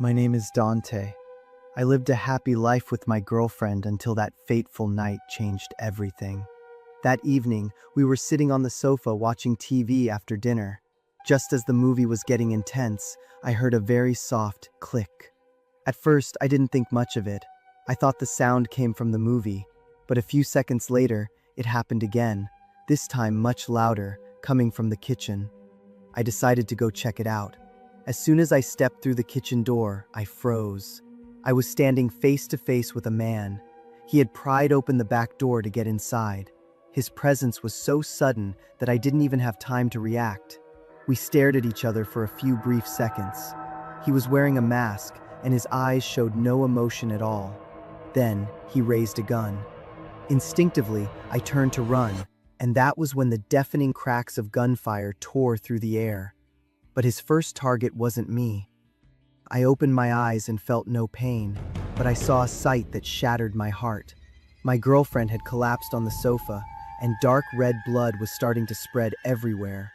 My name is Dante. I lived a happy life with my girlfriend until that fateful night changed everything. That evening, we were sitting on the sofa watching TV after dinner. Just as the movie was getting intense, I heard a very soft click. At first, I didn't think much of it. I thought the sound came from the movie, but a few seconds later, it happened again, this time much louder, coming from the kitchen. I decided to go check it out. As soon as I stepped through the kitchen door, I froze. I was standing face to face with a man. He had pried open the back door to get inside. His presence was so sudden that I didn't even have time to react. We stared at each other for a few brief seconds. He was wearing a mask, and his eyes showed no emotion at all. Then, he raised a gun. Instinctively, I turned to run, and that was when the deafening cracks of gunfire tore through the air. But his first target wasn't me. I opened my eyes and felt no pain, but I saw a sight that shattered my heart. My girlfriend had collapsed on the sofa, and dark red blood was starting to spread everywhere.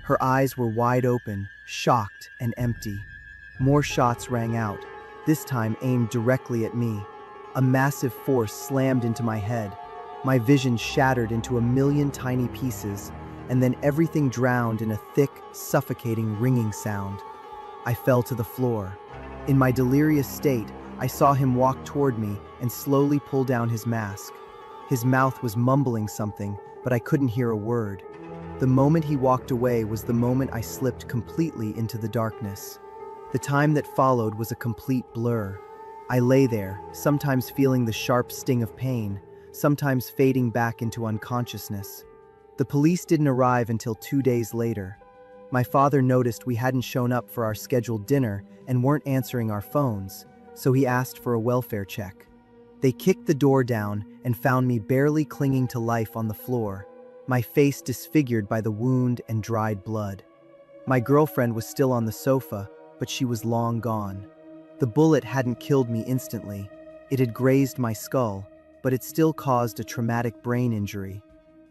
Her eyes were wide open, shocked and empty. More shots rang out, this time aimed directly at me. A massive force slammed into my head. My vision shattered into a million tiny pieces, and then everything drowned in a thick, suffocating ringing sound. I fell to the floor. In my delirious state, I saw him walk toward me and slowly pull down his mask. His mouth was mumbling something, but I couldn't hear a word. The moment he walked away was the moment I slipped completely into the darkness. The time that followed was a complete blur. I lay there, sometimes feeling the sharp sting of pain, sometimes fading back into unconsciousness. The police didn't arrive until 2 days later. My father noticed we hadn't shown up for our scheduled dinner and weren't answering our phones, so he asked for a welfare check. They kicked the door down and found me barely clinging to life on the floor, my face disfigured by the wound and dried blood. My girlfriend was still on the sofa, but she was long gone. The bullet hadn't killed me instantly. It had grazed my skull, but it still caused a traumatic brain injury.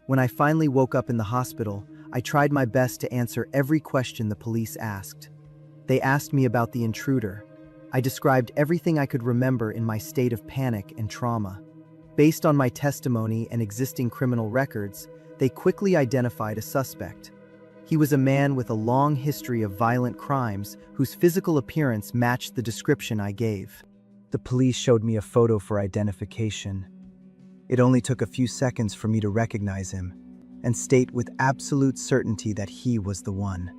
When I finally woke up in the hospital, I tried my best to answer every question the police asked. They asked me about the intruder. I described everything I could remember in my state of panic and trauma. Based on my testimony and existing criminal records, they quickly identified a suspect. He was a man with a long history of violent crimes whose physical appearance matched the description I gave. The police showed me a photo for identification. It only took a few seconds for me to recognize him and state with absolute certainty that he was the one.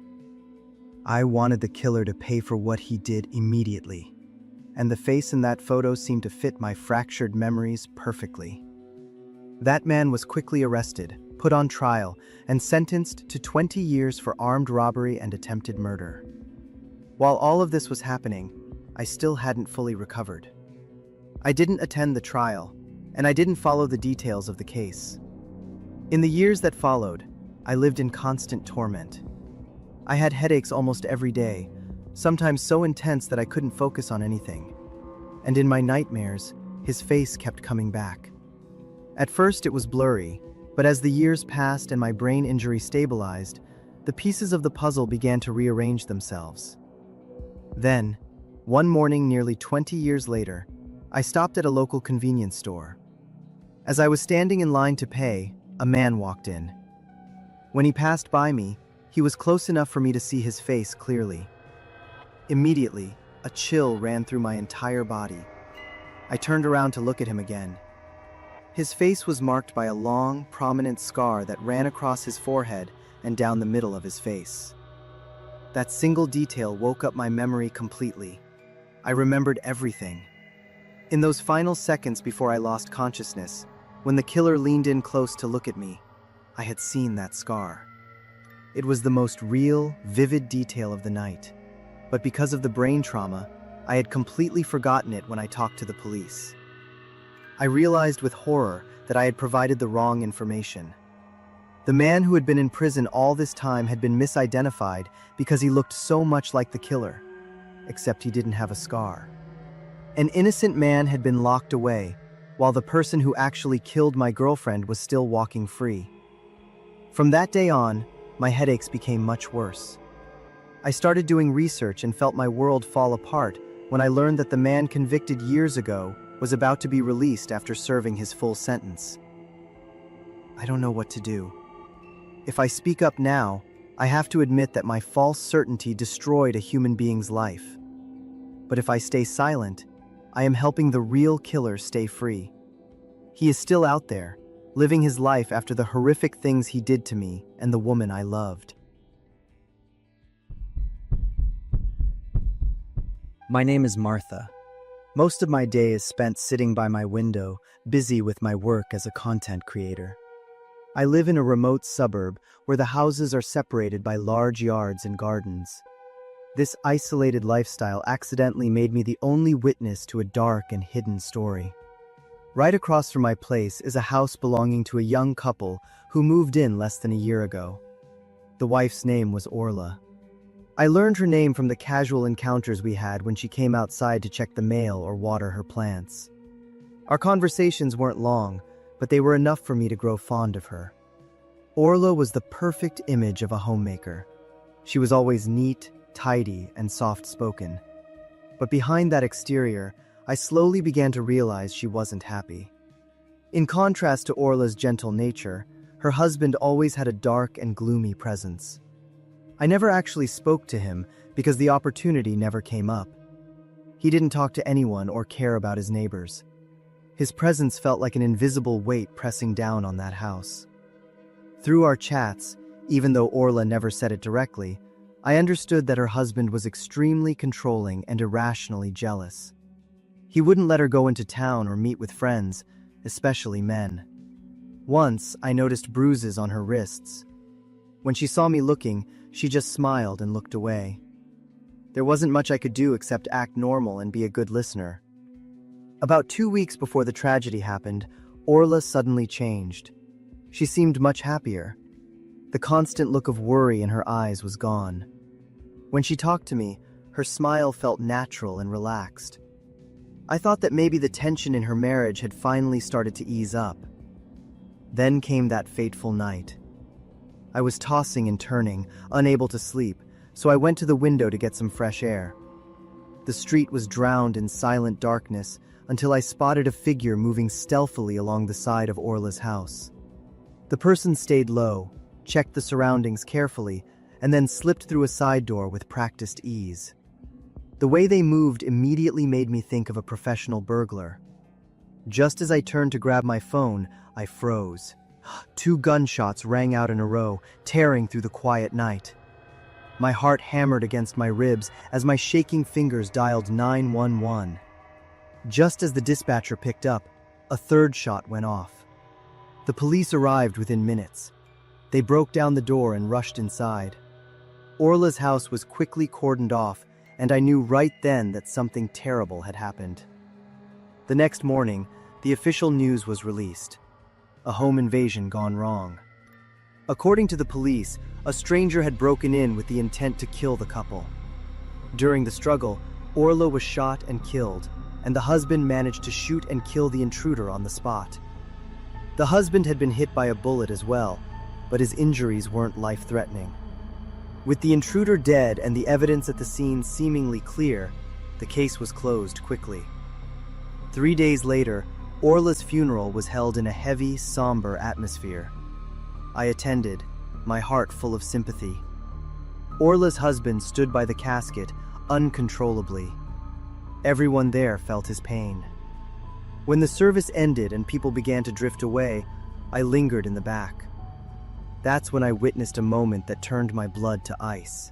I wanted the killer to pay for what he did immediately, and the face in that photo seemed to fit my fractured memories perfectly. That man was quickly arrested, put on trial, and sentenced to 20 years for armed robbery and attempted murder. While all of this was happening, I still hadn't fully recovered. I didn't attend the trial, and I didn't follow the details of the case. In the years that followed, I lived in constant torment. I had headaches almost every day, sometimes so intense that I couldn't focus on anything. And in my nightmares, his face kept coming back. At first it was blurry, but as the years passed and my brain injury stabilized, the pieces of the puzzle began to rearrange themselves. Then, one morning nearly 20 years later, I stopped at a local convenience store. As I was standing in line to pay, a man walked in. When he passed by me, he was close enough for me to see his face clearly. Immediately, a chill ran through my entire body. I turned around to look at him again. His face was marked by a long, prominent scar that ran across his forehead and down the middle of his face. That single detail woke up my memory completely. I remembered everything. In those final seconds before I lost consciousness, when the killer leaned in close to look at me, I had seen that scar. It was the most real, vivid detail of the night. But because of the brain trauma, I had completely forgotten it when I talked to the police. I realized with horror that I had provided the wrong information. The man who had been in prison all this time had been misidentified because he looked so much like the killer, except he didn't have a scar. An innocent man had been locked away, while the person who actually killed my girlfriend was still walking free. From that day on, my headaches became much worse. I started doing research and felt my world fall apart when I learned that the man convicted years ago was about to be released after serving his full sentence. I don't know what to do. If I speak up now, I have to admit that my false certainty destroyed a human being's life. But if I stay silent, I am helping the real killer stay free. He is still out there, living his life after the horrific things he did to me and the woman I loved. My name is Martha. Most of my day is spent sitting by my window, busy with my work as a content creator. I live in a remote suburb where the houses are separated by large yards and gardens. This isolated lifestyle accidentally made me the only witness to a dark and hidden story. Right across from my place is a house belonging to a young couple who moved in less than a year ago. The wife's name was Orla. I learned her name from the casual encounters we had when she came outside to check the mail or water her plants. Our conversations weren't long, but they were enough for me to grow fond of her. Orla was the perfect image of a homemaker. She was always neat, tidy, and soft-spoken. But behind that exterior, I slowly began to realize she wasn't happy. In contrast to Orla's gentle nature, her husband always had a dark and gloomy presence. I never actually spoke to him because the opportunity never came up. He didn't talk to anyone or care about his neighbors. His presence felt like an invisible weight pressing down on that house. Through our chats, even though Orla never said it directly, I understood that her husband was extremely controlling and irrationally jealous. He wouldn't let her go into town or meet with friends, especially men. Once, I noticed bruises on her wrists. When she saw me looking, she just smiled and looked away. There wasn't much I could do except act normal and be a good listener. About 2 weeks before the tragedy happened, Orla suddenly changed. She seemed much happier. The constant look of worry in her eyes was gone. When she talked to me, her smile felt natural and relaxed. I thought that maybe the tension in her marriage had finally started to ease up. Then came that fateful night. I was tossing and turning, unable to sleep, so I went to the window to get some fresh air. The street was drowned in silent darkness until I spotted a figure moving stealthily along the side of Orla's house. The person stayed low, checked the surroundings carefully, and then slipped through a side door with practiced ease. The way they moved immediately made me think of a professional burglar. Just as I turned to grab my phone, I froze. 2 gunshots rang out in a row, tearing through the quiet night. My heart hammered against my ribs as my shaking fingers dialed 911. Just as the dispatcher picked up, a 3rd shot went off. The police arrived within minutes. They broke down the door and rushed inside. Orla's house was quickly cordoned off, and I knew right then that something terrible had happened. The next morning, the official news was released. A home invasion gone wrong. According to the police, a stranger had broken in with the intent to kill the couple. During the struggle, Orla was shot and killed, and the husband managed to shoot and kill the intruder on the spot. The husband had been hit by a bullet as well, but his injuries weren't life-threatening. With the intruder dead and the evidence at the scene seemingly clear, the case was closed quickly. 3 days later, Orla's funeral was held in a heavy, somber atmosphere. I attended, my heart full of sympathy. Orla's husband stood by the casket, uncontrollably. Everyone there felt his pain. When the service ended and people began to drift away, I lingered in the back. That's when I witnessed a moment that turned my blood to ice.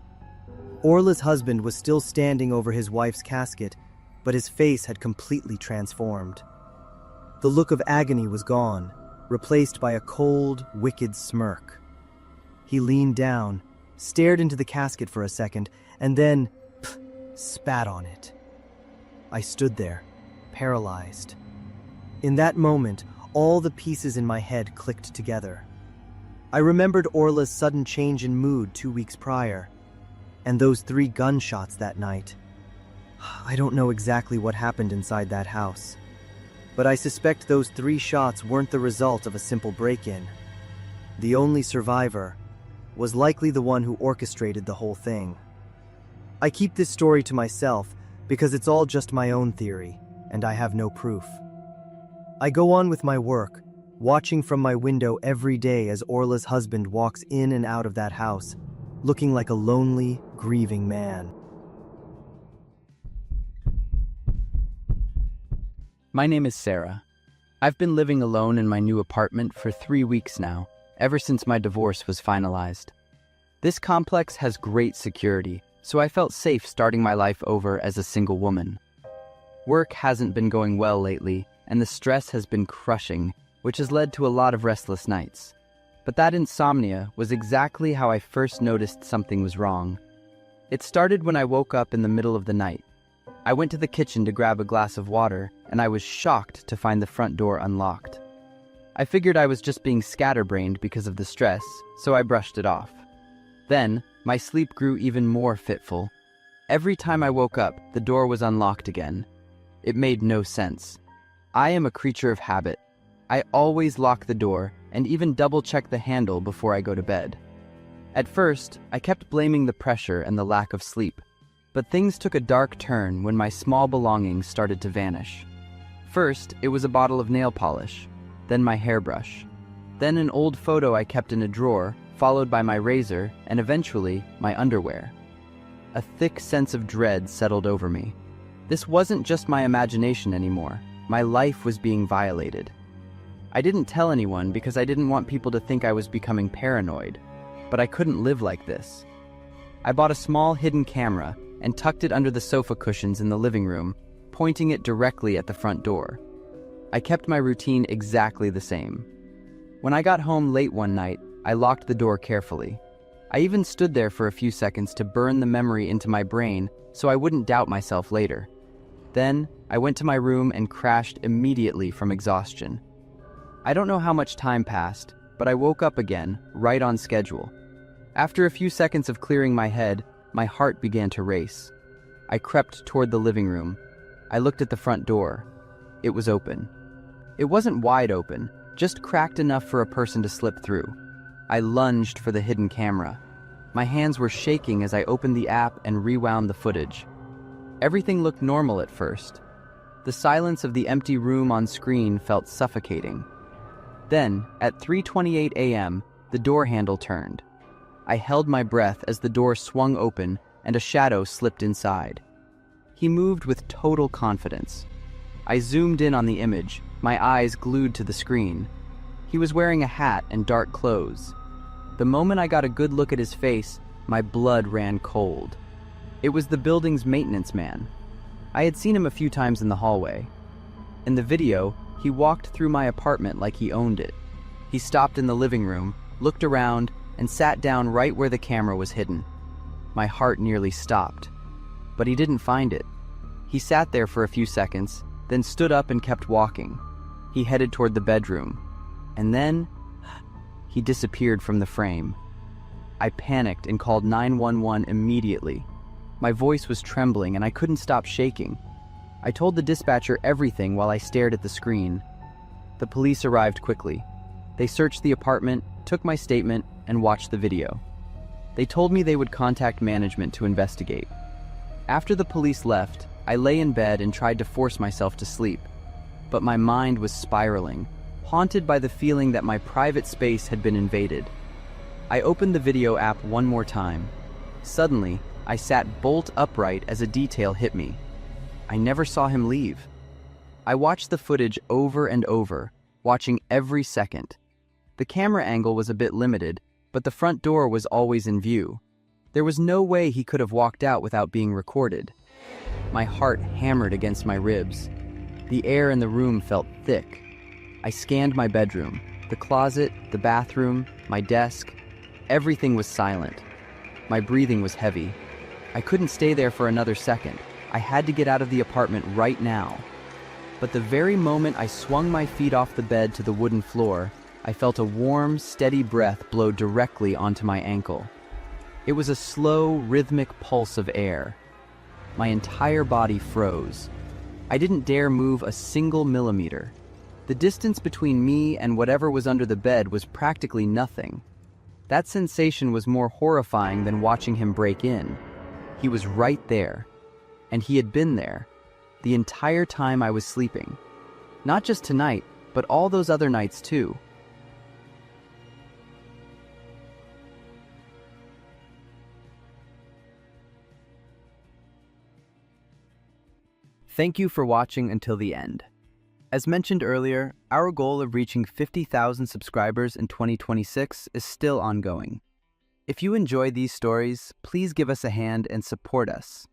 Orla's husband was still standing over his wife's casket, but his face had completely transformed. The look of agony was gone, replaced by a cold, wicked smirk. He leaned down, stared into the casket for a second, and then spat on it. I stood there, paralyzed. In that moment, all the pieces in my head clicked together. I remembered Orla's sudden change in mood 2 weeks prior, and those 3 gunshots that night. I don't know exactly what happened inside that house, but I suspect those 3 shots weren't the result of a simple break-in. The only survivor was likely the one who orchestrated the whole thing. I keep this story to myself because it's all just my own theory, and I have no proof. I go on with my work, watching from my window every day as Orla's husband walks in and out of that house, looking like a lonely, grieving man. My name is Sarah. I've been living alone in my new apartment for 3 weeks now, ever since my divorce was finalized. This complex has great security, so I felt safe starting my life over as a single woman. Work hasn't been going well lately, and the stress has been crushing, which has led to a lot of restless nights. But that insomnia was exactly how I first noticed something was wrong. It started when I woke up in the middle of the night. I went to the kitchen to grab a glass of water, and I was shocked to find the front door unlocked. I figured I was just being scatterbrained because of the stress, so I brushed it off. Then, my sleep grew even more fitful. Every time I woke up, the door was unlocked again. It made no sense. I am a creature of habit. I always lock the door and even double-check the handle before I go to bed. At first, I kept blaming the pressure and the lack of sleep, but things took a dark turn when my small belongings started to vanish. First, it was a bottle of nail polish, then my hairbrush, then an old photo I kept in a drawer, followed by my razor, and eventually, my underwear. A thick sense of dread settled over me. This wasn't just my imagination anymore. My life was being violated. I didn't tell anyone because I didn't want people to think I was becoming paranoid, but I couldn't live like this. I bought a small hidden camera and tucked it under the sofa cushions in the living room, pointing it directly at the front door. I kept my routine exactly the same. When I got home late one night, I locked the door carefully. I even stood there for a few seconds to burn the memory into my brain so I wouldn't doubt myself later. Then, I went to my room and crashed immediately from exhaustion. I don't know how much time passed, but I woke up again, right on schedule. After a few seconds of clearing my head, my heart began to race. I crept toward the living room. I looked at the front door. It was open. It wasn't wide open, just cracked enough for a person to slip through. I lunged for the hidden camera. My hands were shaking as I opened the app and rewound the footage. Everything looked normal at first. The silence of the empty room on screen felt suffocating. Then, at 3:28 a.m., the door handle turned. I held my breath as the door swung open and a shadow slipped inside. He moved with total confidence. I zoomed in on the image, my eyes glued to the screen. He was wearing a hat and dark clothes. The moment I got a good look at his face, my blood ran cold. It was the building's maintenance man. I had seen him a few times in the hallway. In the video, he walked through my apartment like he owned it. He stopped in the living room, looked around, and sat down right where the camera was hidden. My heart nearly stopped. But he didn't find it. He sat there for a few seconds, then stood up and kept walking. He headed toward the bedroom. And then, he disappeared from the frame. I panicked and called 911 immediately. My voice was trembling and I couldn't stop shaking. I told the dispatcher everything while I stared at the screen. The police arrived quickly. They searched the apartment, took my statement, and watched the video. They told me they would contact management to investigate. After the police left, I lay in bed and tried to force myself to sleep. But my mind was spiraling, haunted by the feeling that my private space had been invaded. I opened the video app one more time. Suddenly, I sat bolt upright as a detail hit me. I never saw him leave. I watched the footage over and over, watching every second. The camera angle was a bit limited, but the front door was always in view. There was no way he could have walked out without being recorded. My heart hammered against my ribs. The air in the room felt thick. I scanned my bedroom, the closet, the bathroom, my desk. Everything was silent. My breathing was heavy. I couldn't stay there for another second. I had to get out of the apartment right now. But the very moment I swung my feet off the bed to the wooden floor, I felt a warm, steady breath blow directly onto my ankle. It was a slow, rhythmic pulse of air. My entire body froze. I didn't dare move a single millimeter. The distance between me and whatever was under the bed was practically nothing. That sensation was more horrifying than watching him break in. He was right there. and he had been there the entire time I was sleeping. Not just tonight, but all those other nights too. Thank you for watching until the end. As mentioned earlier, our goal of reaching 50,000 subscribers in 2026 is still ongoing. If you enjoy these stories, please give us a hand and support us.